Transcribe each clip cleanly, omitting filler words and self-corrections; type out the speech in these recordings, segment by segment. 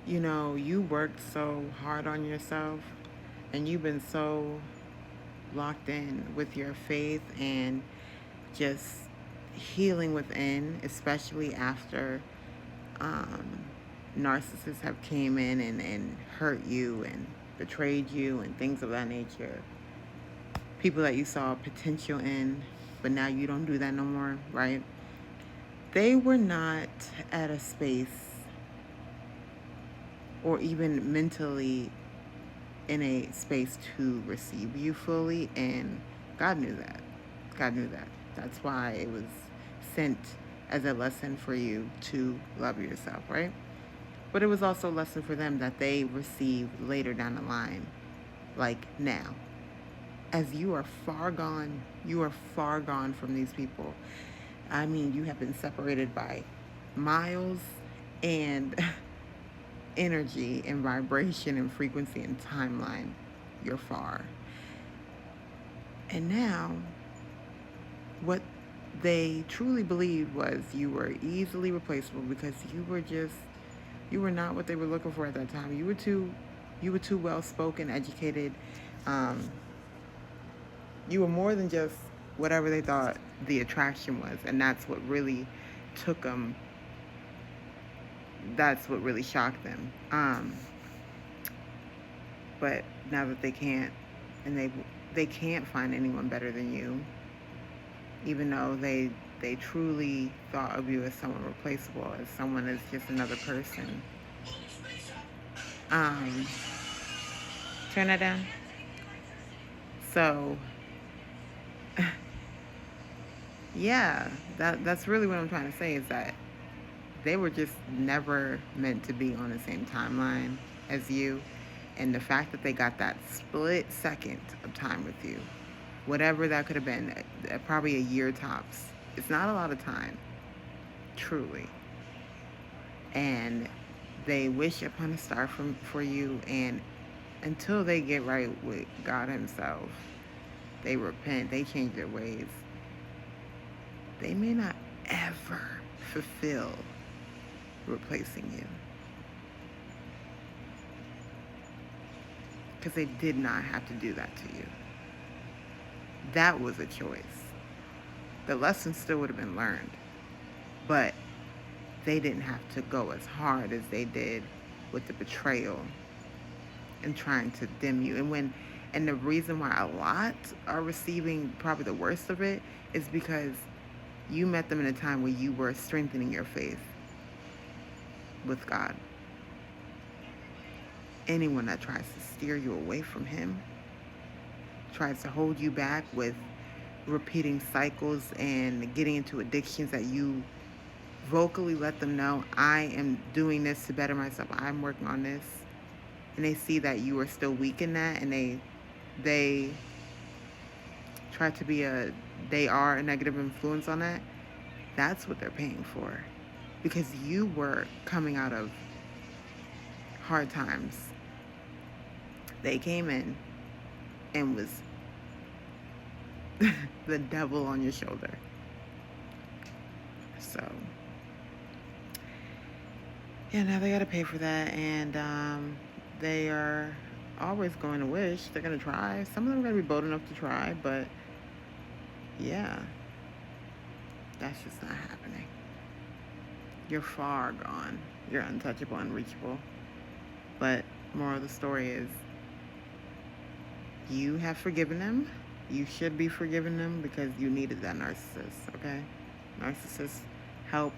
You worked so hard on yourself and you've been so locked in with your faith and just healing within, especially after um, narcissists have came in and hurt you and betrayed you and things of that nature. People that you saw potential in, but now you don't do that no more, right? They were not at a space or even mentally in a space to receive you fully, and God knew that. God knew that. That's why it was sent as a lesson for you to love yourself, right? But it was also a lesson for them that they received later down the line, like now. As you are far gone, you are far gone from these people. I mean, you have been separated by miles and energy and vibration and frequency and timeline. You're far. And now, what they truly believed was you were easily replaceable because you were not what they were looking for at that time. You were too well spoken, educated. Um, you were more than just whatever they thought the attraction was, and that's what really took them. That's what really shocked them. But now that they can't, and they can't find anyone better than you, even though they truly thought of you as someone replaceable, as someone as just another person. Um, Turn that down. So yeah, that's really what I'm trying to say is that they were just never meant to be on the same timeline as you. And the fact that they got that split second of time with you, whatever that could have been, probably a year tops, it's not a lot of time, truly. And they wish upon a star for you, and until they get right with God Himself, they repent, they change their ways, they may not ever fulfill replacing you. Because they did not have to do that to you. That was a choice. The lesson still would have been learned, but they didn't have to go as hard as they did with the betrayal and trying to dim you. And the reason why a lot are receiving probably the worst of it is because you met them in a time where you were strengthening your faith with God. Anyone that tries to steer you away from Him, tries to hold you back with repeating cycles and getting into addictions that you vocally let them know, I am doing this to better myself, I'm working on this, and they see that you are still weak in that, and they try to be they are a negative influence on that. That's what they're paying for, because you were coming out of hard times. They came in and was the devil on your shoulder. So yeah, now they gotta pay for that, and they are always going to wish. They're gonna try. Some of them are gonna be bold enough to try, but yeah, that's just not happening. You're far gone. You're untouchable, unreachable. But moral of the story is, you have forgiven them. You should be forgiving them because you needed that narcissist. Okay, narcissists help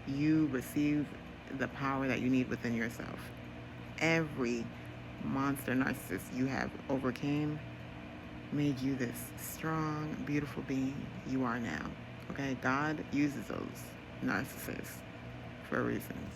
you receive the power that you need within yourself. Every monster narcissist you have overcame made you this strong, beautiful being you are now. Okay, God uses those narcissists for reasons.